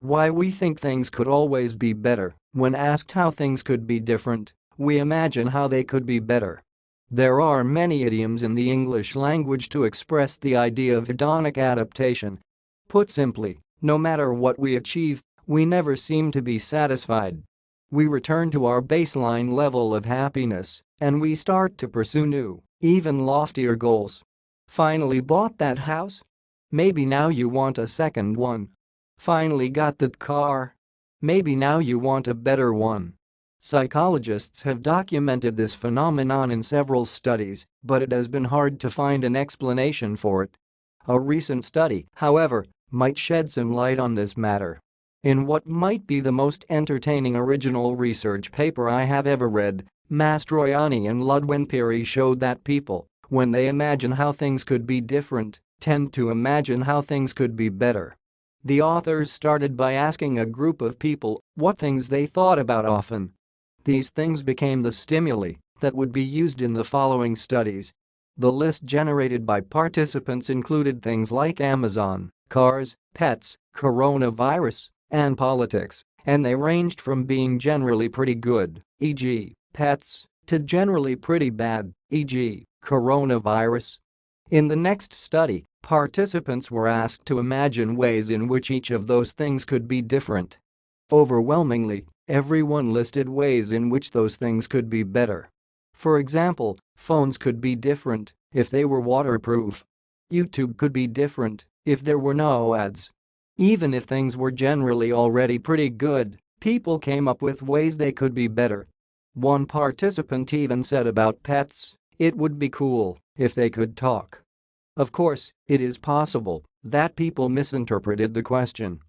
Why we think things could always be better. When asked how things could be different, we imagine how they could be better. There are many idioms in the English language to express the idea of hedonic adaptation. Put simply, no matter what we achieve, we never seem to be satisfied. We return to our baseline level of happiness, and we start to pursue new, even loftier goals. Finally bought that house? Maybe now you want a second one. Finally got that car? Maybe now you want a better one. Psychologists have documented this phenomenon in several studies, but it has been hard to find an explanation for it. A recent study, however, might shed some light on this matter. In what might be the most entertaining original research paper I have ever read, Mastroianni and Ludwin-Peery showed that people, when they imagine how things could be different, tend to imagine how things could be better. The authors started by asking a group of people what things they thought about often. These things became the stimuli that would be used in the following studies. The list generated by participants included things like Amazon, cars, pets, coronavirus, and politics, and they ranged from being generally pretty good, e.g., pets, to generally pretty bad, e.g., coronavirus. In the next study, participants were asked to imagine ways in which each of those things could be different. Overwhelmingly, everyone listed ways in which those things could be better. For example, phones could be different if they were waterproof. YouTube could be different if there were no ads. Even if things were generally already pretty good, people came up with ways they could be better. One participant even said about pets, it would be cool if they could talk. Of course, it is possible that people misinterpreted the question.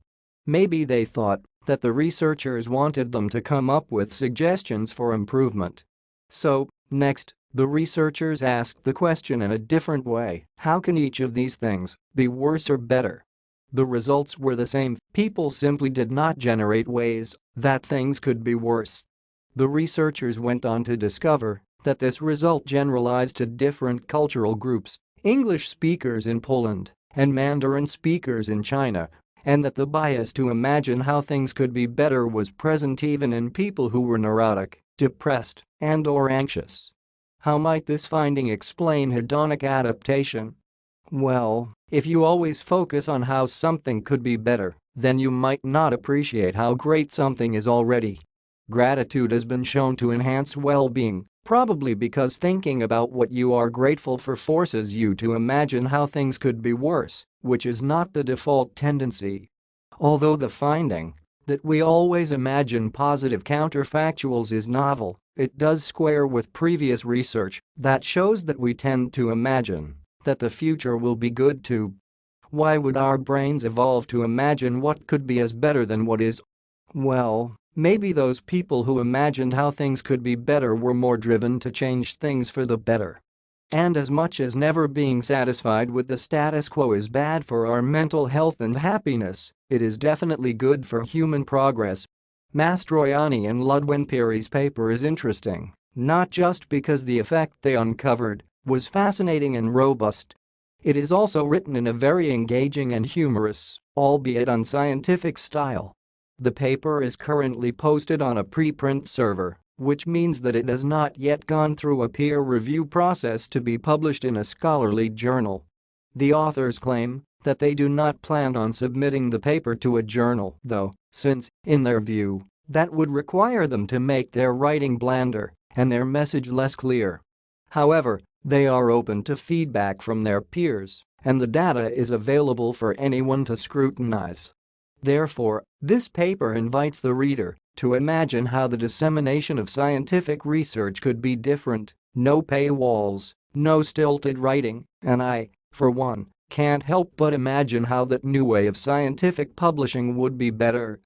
Maybe they thought that the researchers wanted them to come up with suggestions for improvement. So, next, the researchers asked the question in a different way: how can each of these things be worse or better? The results were the same. People simply did not generate ways that things could be worse. The researchers went on to discover that this result generalized to different cultural groups, English speakers in Poland and Mandarin speakers in China, and that the bias to imagine how things could be better was present even in people who were neurotic, depressed, and/or anxious. How might this finding explain hedonic adaptation? Well, if you always focus on how something could be better, then you might not appreciate how great something is already. Gratitude has been shown to enhance well-being, probably because thinking about what you are grateful for forces you to imagine how things could be worse, which is not the default tendency. Although the finding that we always imagine positive counterfactuals is novel, it does square with previous research that shows that we tend to imagine that the future will be good too. Why would our brains evolve to imagine what could be as better than what is? Well, maybe those people who imagined how things could be better were more driven to change things for the better. And as much as never being satisfied with the status quo is bad for our mental health and happiness, it is definitely good for human progress. Mastroianni and Ludwin-Peery's paper is interesting, not just because the effect they uncovered was fascinating and robust. It is also written in a very engaging and humorous, albeit unscientific style. The paper is currently posted on a preprint server, which means that it has not yet gone through a peer review process to be published in a scholarly journal. The authors claim that they do not plan on submitting the paper to a journal, though, since, in their view, that would require them to make their writing blander and their message less clear. However, they are open to feedback from their peers, and the data is available for anyone to scrutinize. Therefore, this paper invites the reader to imagine how the dissemination of scientific research could be different. No paywalls, no stilted writing, and I, for one, can't help but imagine how that new way of scientific publishing would be better.